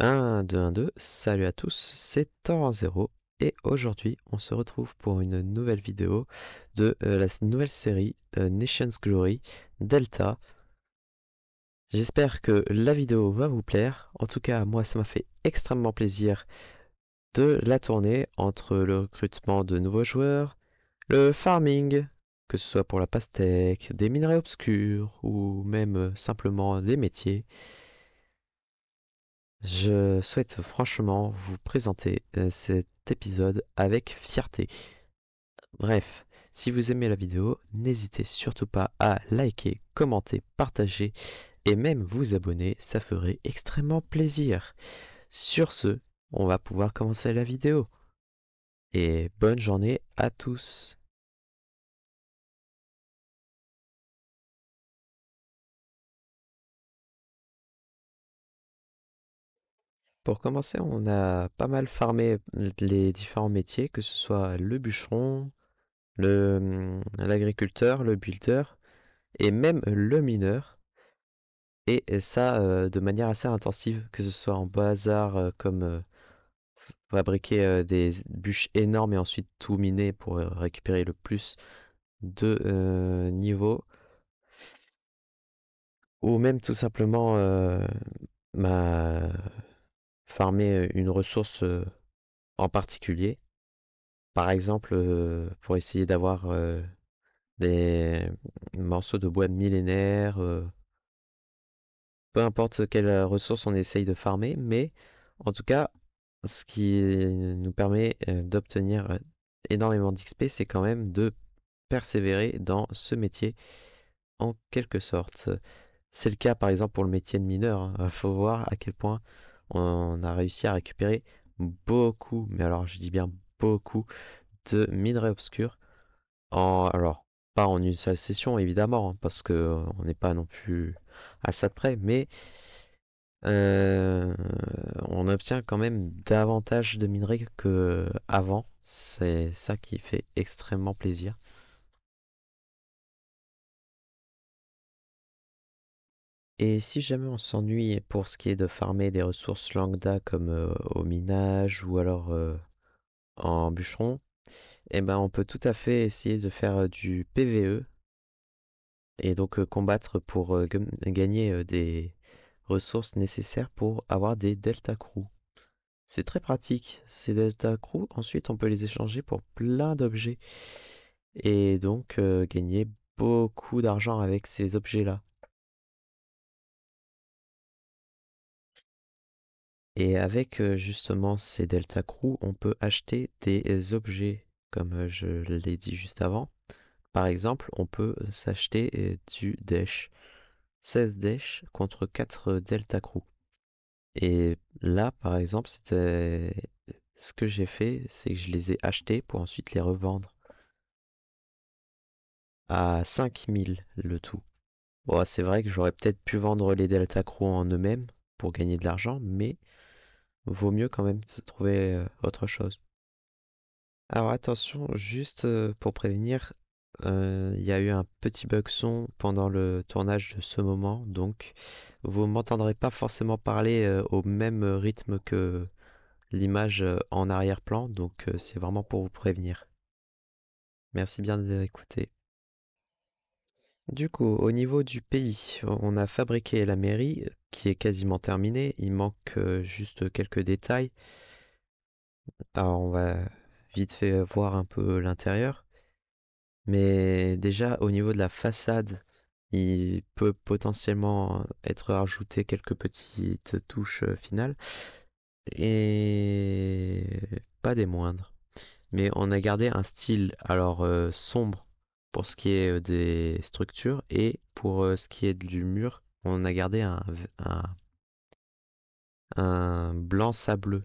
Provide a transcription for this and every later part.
1, 2, 1, 2, salut à tous, c'est Torrent0 et aujourd'hui on se retrouve pour une nouvelle vidéo de la nouvelle série Nation's Glory Delta. J'espère que la vidéo va vous plaire, en tout cas moi ça m'a fait extrêmement plaisir de la tourner entre le recrutement de nouveaux joueurs, le farming, que ce soit pour la pastèque, des minerais obscurs ou même simplement des métiers. Je souhaite franchement vous présenter cet épisode avec fierté. Bref, si vous aimez la vidéo, n'hésitez surtout pas à liker, commenter, partager et même vous abonner, ça ferait extrêmement plaisir. Sur ce, on va pouvoir commencer la vidéo. Et bonne journée à tous. Pour commencer, on a pas mal farmé les différents métiers, que ce soit le bûcheron, l'agriculteur, le builder et même le mineur. Et ça de manière assez intensive, que ce soit en bazar comme fabriquer des bûches énormes et ensuite tout miner pour récupérer le plus de niveaux, ou même tout simplement bah, farmer une ressource en particulier. Par exemple, pour essayer d'avoir des morceaux de bois millénaires, peu importe quelle ressource on essaye de farmer, mais en tout cas, ce qui nous permet d'obtenir énormément d'XP, c'est quand même de persévérer dans ce métier en quelque sorte. C'est le cas par exemple pour le métier de mineur. Il faut voir à quel point on a réussi à récupérer beaucoup, mais alors je dis bien beaucoup, de minerais obscurs. Alors, pas en une seule session évidemment, hein, parce que on n'est pas non plus à ça de près, mais euh, on obtient quand même davantage de minerais que avant. C'est ça qui fait extrêmement plaisir. Et si jamais on s'ennuie pour ce qui est de farmer des ressources lambda comme au minage ou alors en bûcheron, eh ben on peut tout à fait essayer de faire du PVE et donc combattre pour gagner des ressources nécessaires pour avoir des delta crew. C'est très pratique. Ces delta crew, ensuite on peut les échanger pour plein d'objets et donc gagner beaucoup d'argent avec ces objets-là. Et avec justement ces delta crew, on peut acheter des objets, comme je l'ai dit juste avant. Par exemple, on peut s'acheter du dash, 16 dash contre 4 delta crew. Et là, par exemple, c'était ce que j'ai fait, c'est que je les ai achetés pour ensuite les revendre à 5000 le tout. Bon, c'est vrai que j'aurais peut-être pu vendre les delta crew en eux-mêmes pour gagner de l'argent, mais vaut mieux quand même se trouver autre chose. Alors attention, juste pour prévenir, il y a eu un petit bug son pendant le tournage de ce moment, donc vous m'entendrez pas forcément parler au même rythme que l'image en arrière-plan, donc c'est vraiment pour vous prévenir. Merci bien d'écouter. Du coup, au niveau du pays, on a fabriqué la mairie qui est quasiment terminée, il manque juste quelques détails. Alors on va vite fait voir un peu l'intérieur. Mais déjà, au niveau de la façade, il peut potentiellement être rajouté quelques petites touches finales et pas des moindres. Mais on a gardé un style alors sombre pour ce qui est des structures et pour ce qui est du mur, on a gardé un blanc sableux.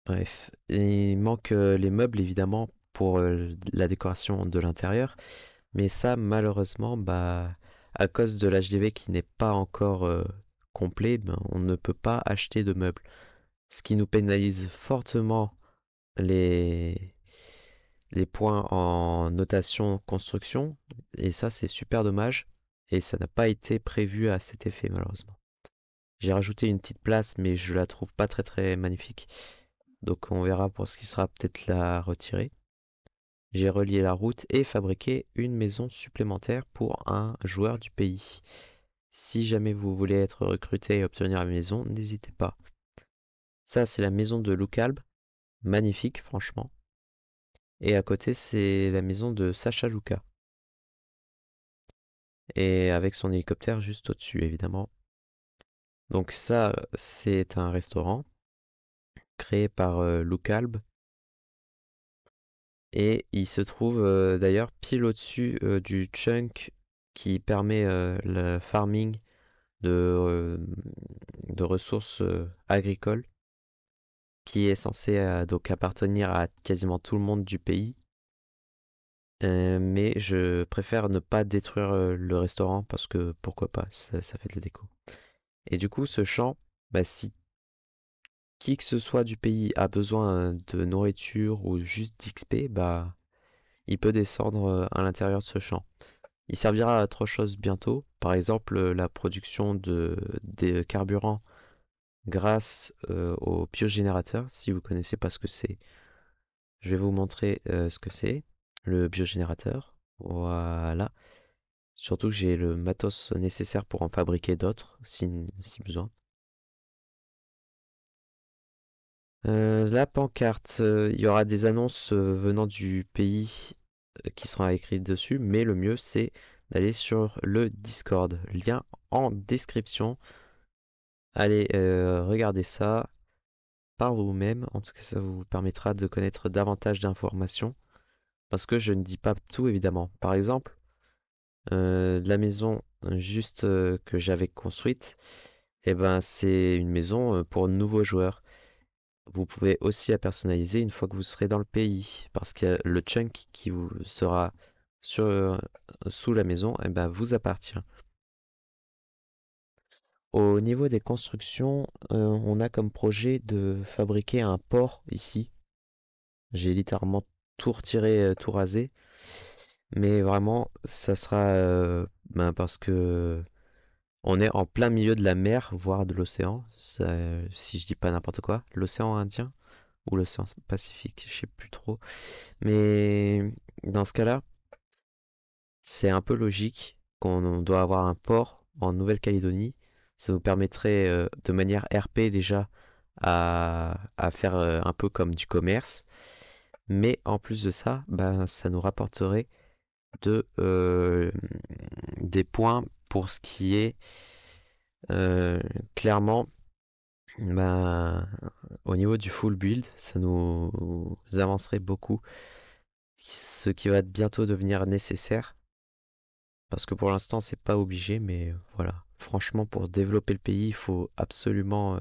Bref, il manque les meubles évidemment pour la décoration de l'intérieur. Mais ça, malheureusement, bah, à cause de l'HDV qui n'est pas encore complet, ben, on ne peut pas acheter de meubles. Ce qui nous pénalise fortement les, les points en notation construction. Et ça, c'est super dommage. et ça n'a pas été prévu à cet effet malheureusement. J'ai rajouté une petite place, mais je la trouve pas très très magnifique. Donc on verra pour ce qui sera peut-être la retirer. J'ai relié la route et fabriqué une maison supplémentaire pour un joueur du pays. Si jamais vous voulez être recruté et obtenir la maison, n'hésitez pas. Ça, c'est la maison de Loukalb, magnifique franchement. Et à côté, c'est la maison de Sacha Luka. Et avec son hélicoptère juste au-dessus, évidemment. Donc ça, c'est un restaurant créé par Loukalb. Et il se trouve d'ailleurs pile au-dessus du chunk qui permet le farming de, euh, de ressources agricoles, qui est censé donc appartenir à quasiment tout le monde du pays. Mais je préfère ne pas détruire le restaurant parce que pourquoi pas, ça fait de la déco. Et du coup, ce champ, bah, si qui que ce soit du pays a besoin de nourriture ou juste d'XP, bah, il peut descendre à l'intérieur de ce champ. Il servira à trois choses bientôt, par exemple la production des carburants grâce au biogénérateur. Si vous connaissez pas ce que c'est, je vais vous montrer ce que c'est, le biogénérateur. Voilà. Surtout que j'ai le matos nécessaire pour en fabriquer d'autres si besoin. La pancarte, il y aura des annonces venant du pays qui sera écrites dessus, mais le mieux c'est d'aller sur le Discord. Lien en description. Allez, regardez ça par vous-même. En tout cas, ça vous permettra de connaître davantage d'informations. Parce que je ne dis pas tout, évidemment. Par exemple, la maison juste que j'avais construite, eh ben, c'est une maison pour nouveaux joueurs. Vous pouvez aussi la personnaliser une fois que vous serez dans le pays. Parce que le chunk qui vous sera sous la maison, eh ben, vous appartient. Au niveau des constructions, on a comme projet de fabriquer un port ici. J'ai littéralement tout retiré, tout rasé. Mais vraiment, ça sera ben, parce que on est en plein milieu de la mer, voire de l'océan. Si je dis pas n'importe quoi, l'océan Indien ou l'océan Pacifique, je sais plus trop. Mais dans ce cas-là, c'est un peu logique qu'on doit avoir un port en Nouvelle-Calédonie. Ça nous permettrait de manière RP déjà à faire un peu comme du commerce. Mais en plus de ça, ben, ça nous rapporterait de, des points pour ce qui est euh, clairement ben, au niveau du full build. Ça nous avancerait beaucoup. Ce qui va bientôt devenir nécessaire. Parce que pour l'instant, c'est pas obligé, mais voilà. Franchement, pour développer le pays, il faut absolument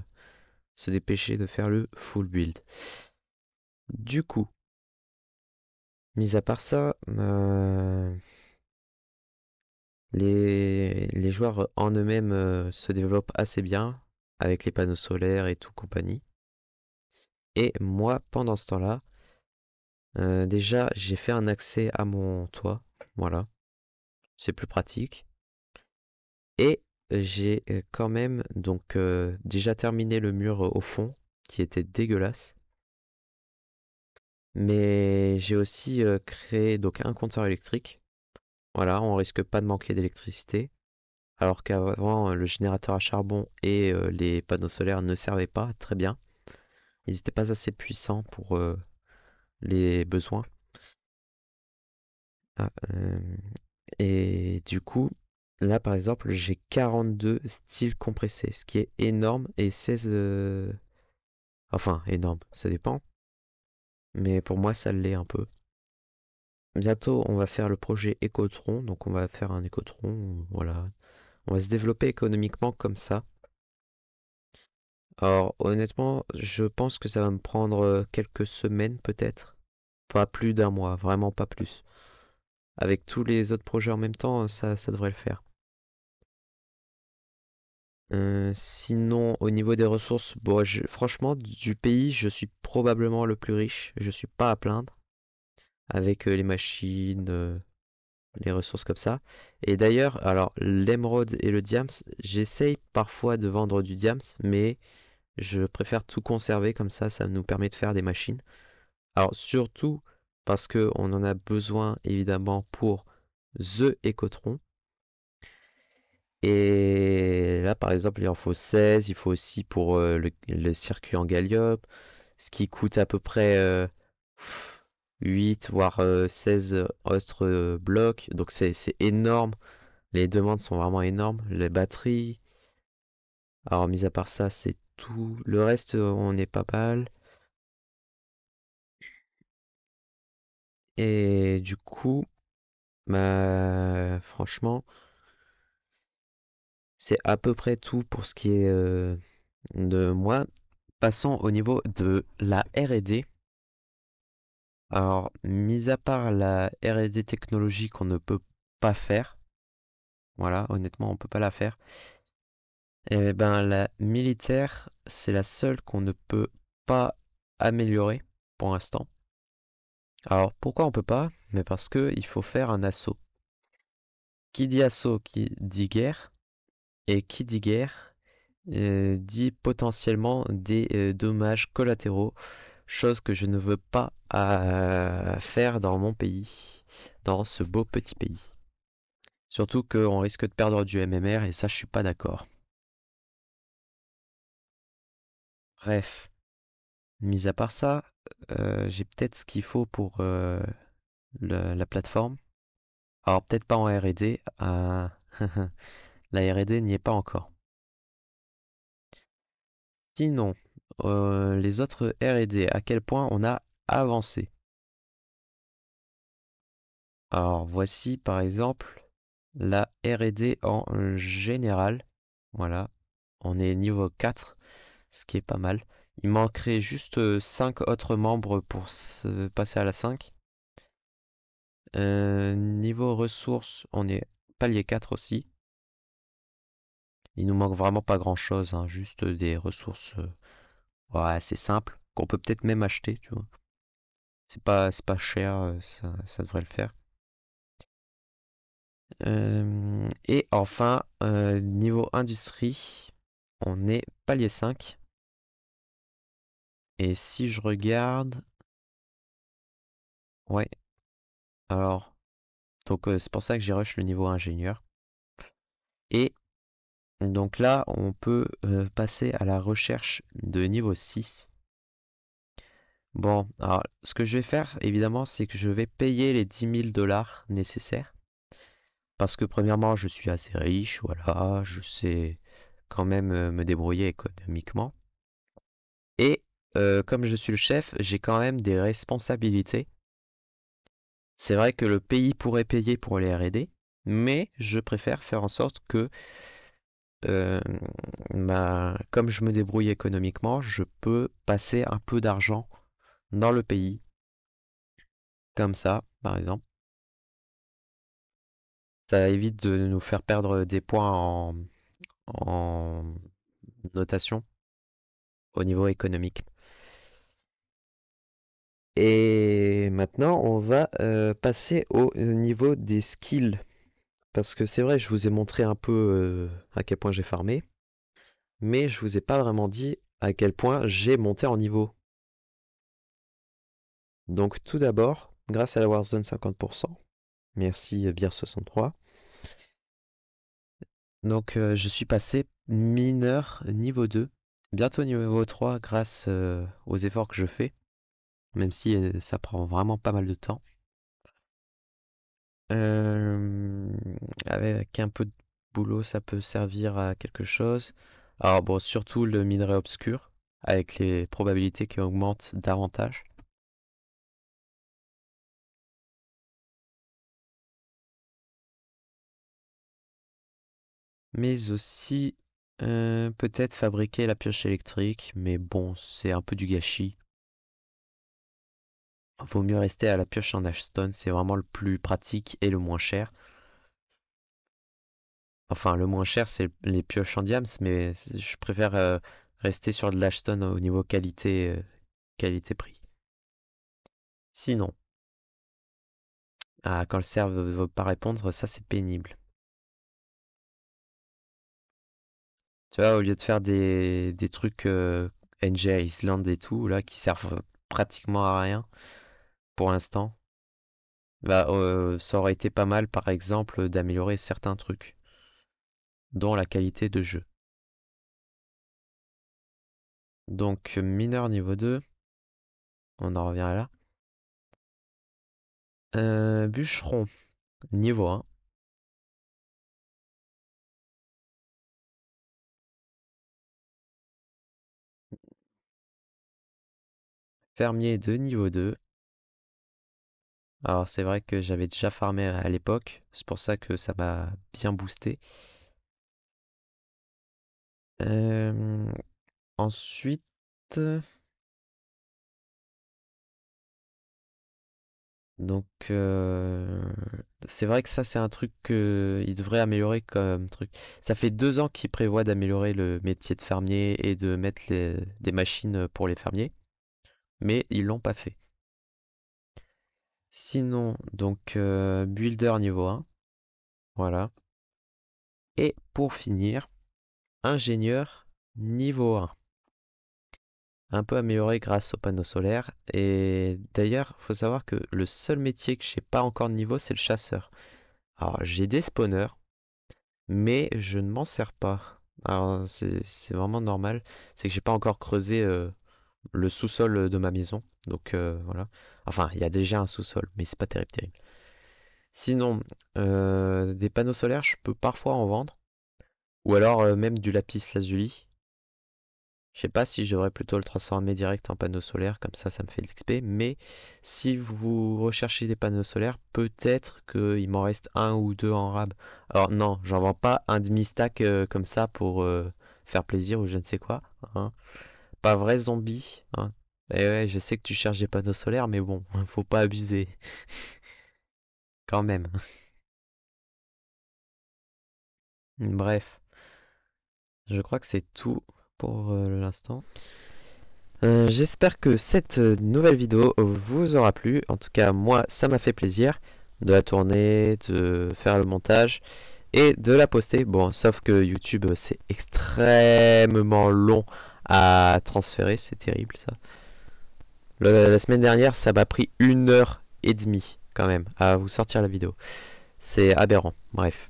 se dépêcher de faire le full build. Du coup, mis à part ça, les joueurs en eux-mêmes se développent assez bien avec les panneaux solaires et tout compagnie. Et moi, pendant ce temps-là, déjà, j'ai fait un accès à mon toit. Voilà, c'est plus pratique. Et j'ai quand même donc déjà terminé le mur au fond qui était dégueulasse. Mais j'ai aussi créé donc un compteur électrique. Voilà, on risque pas de manquer d'électricité. Alors qu'avant, le générateur à charbon et les panneaux solaires ne servaient pas très bien. Ils n'étaient pas assez puissants pour les besoins. Ah, et du coup, là par exemple, j'ai 42 styles compressés, ce qui est énorme, et 16... Enfin, énorme, ça dépend. Mais pour moi, ça l'est un peu. Bientôt, on va faire le projet Ecotron, donc on va faire un Ecotron, voilà. On va se développer économiquement comme ça. Alors, honnêtement, je pense que ça va me prendre quelques semaines peut-être. Pas plus d'un mois, vraiment pas plus. Avec tous les autres projets en même temps, ça devrait le faire. Sinon, au niveau des ressources, bon, franchement, du pays, je suis probablement le plus riche. Je suis pas à plaindre avec les machines. les ressources comme ça. Et d'ailleurs, alors l'émeraude et le diams, j'essaye parfois de vendre du diams, mais je préfère tout conserver comme ça nous permet de faire des machines. Alors surtout parce que on en a besoin évidemment pour The Ecotron. Et là, par exemple, il en faut 16. Il faut aussi pour le circuit en gallium, ce qui coûte à peu près 8 voire 16 autres blocs. Donc c'est énorme. Les demandes sont vraiment énormes. Les batteries. Alors, mis à part ça, c'est tout. Le reste, on est pas mal. Et du coup, bah, franchement, c'est à peu près tout pour ce qui est de moi. Passons au niveau de la R&D. Alors, mis à part la R&D technologique qu'on ne peut pas faire, voilà, honnêtement, on peut pas la faire. Et ben, la militaire, c'est la seule qu'on ne peut pas améliorer pour l'instant. Alors, pourquoi on peut pas? Mais parce que il faut faire un assaut. Qui dit assaut, qui dit guerre, et qui dit guerre, dit potentiellement des dommages collatéraux, chose que je ne veux pas faire dans mon pays, dans ce beau petit pays. Surtout qu'on risque de perdre du MMR et ça, je suis pas d'accord. Bref, mis à part ça, j'ai peut-être ce qu'il faut pour la plateforme. Alors peut-être pas en R&D, la R&D n'y est pas encore. Sinon, les autres R&D, à quel point on a avancé? Alors voici par exemple la R&D en général. Voilà, on est niveau 4, ce qui est pas mal. Il manquerait juste 5 autres membres pour se passer à la 5. Niveau ressources, on est palier 4 aussi. Il nous manque vraiment pas grand-chose, hein, juste des ressources ouais, assez simples qu'on peut peut-être même acheter, tu vois. C'est pas cher, ça devrait le faire. Et enfin, niveau industrie, on est palier 5. Et si je regarde, ouais, alors, donc c'est pour ça que j'ai rush le niveau ingénieur. Et donc là, on peut passer à la recherche de niveau 6. Bon, alors ce que je vais faire, évidemment, c'est que je vais payer les 10 000 $ nécessaires. Parce que premièrement, je suis assez riche, voilà, je sais quand même me débrouiller économiquement. Et comme je suis le chef, j'ai quand même des responsabilités. C'est vrai que le pays pourrait payer pour les R&D, mais je préfère faire en sorte que, euh, comme je me débrouille économiquement, je peux passer un peu d'argent dans le pays, comme ça, par exemple. Ça évite de nous faire perdre des points en notation au niveau économique. Et maintenant, on va passer au niveau des skills. Parce que c'est vrai, je vous ai montré un peu à quel point j'ai farmé, mais je vous ai pas vraiment dit à quel point j'ai monté en niveau. Donc tout d'abord, grâce à la Warzone 50%, merci Bière63, donc je suis passé mineur niveau 2, bientôt niveau 3 grâce aux efforts que je fais, même si ça prend vraiment pas mal de temps. Euh, Avec un peu de boulot, ça peut servir à quelque chose. Alors bon, surtout le minerai obscur, avec les probabilités qui augmentent davantage. Mais aussi peut-être fabriquer la pioche électrique, mais bon, c'est un peu du gâchis. Vaut mieux rester à la pioche en Ashstone, c'est vraiment le plus pratique et le moins cher. Enfin, le moins cher, c'est les pioches en diams, mais je préfère rester sur de l'Ashstone au niveau qualité, qualité-prix. Sinon, Ah, quand le serveur ne veut pas répondre, ça c'est pénible. Tu vois, au lieu de faire des trucs NG Island et tout, là, qui servent pratiquement à rien pour l'instant, bah, ça aurait été pas mal, par exemple, d'améliorer certains trucs, dont la qualité de jeu. Donc, mineur niveau 2, on en revient là. Bûcheron, niveau 1. Fermier de niveau 2. Alors, c'est vrai que j'avais déjà farmé à l'époque, c'est pour ça que ça m'a bien boosté. Euh, ensuite, donc, c'est vrai que ça, c'est un truc qu'il devrait améliorer comme truc. Ça fait 2 ans qu'il prévoit d'améliorer le métier de fermier et de mettre des machines pour les fermiers, mais ils l'ont pas fait. Sinon, donc, builder niveau 1, voilà. Et pour finir, ingénieur niveau 1. Un peu amélioré grâce aux panneaux solaires. Et d'ailleurs, faut savoir que le seul métier que j'ai pas encore de niveau, c'est le chasseur. Alors, j'ai des spawners, mais je ne m'en sers pas. Alors, c'est vraiment normal. C'est que j'ai pas encore creusé le sous-sol de ma maison. Donc, voilà. Enfin, il y a déjà un sous-sol, mais c'est pas terrible, terrible. Sinon, des panneaux solaires, je peux parfois en vendre. Ou alors même du lapis lazuli. Je sais pas si je devrais plutôt le transformer direct en panneau solaire, comme ça me fait de l'XP, mais si vous recherchez des panneaux solaires, peut-être qu'il m'en reste un ou deux en rab. Alors non, j'en vends pas un demi-stack comme ça pour faire plaisir ou je ne sais quoi, hein. Pas vrai zombie, hein. Et ouais, je sais que tu cherches des panneaux solaires, mais bon, faut pas abuser, quand même. Bref, je crois que c'est tout pour l'instant. J'espère que cette nouvelle vidéo vous aura plu. En tout cas, moi, ça m'a fait plaisir de la tourner, de faire le montage et de la poster. Bon, sauf que YouTube, c'est extrêmement long à transférer. C'est terrible, ça. La semaine dernière, ça m'a pris 1 heure et demie, quand même, à vous sortir la vidéo. C'est aberrant. Bref.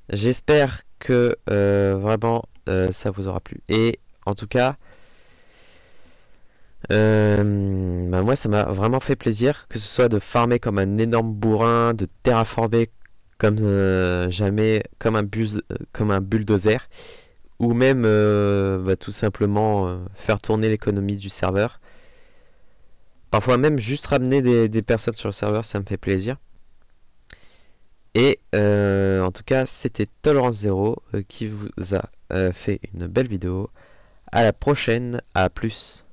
J'espère que vraiment ça vous aura plu. Et en tout cas, bah moi, ça m'a vraiment fait plaisir, que ce soit de farmer comme un énorme bourrin, de terraformer comme jamais, comme un bulldozer, ou même bah, tout simplement faire tourner l'économie du serveur. Parfois même juste ramener des personnes sur le serveur, ça me fait plaisir. Et en tout cas, c'était Tolerance Zero qui vous a fait une belle vidéo. À la prochaine, à plus.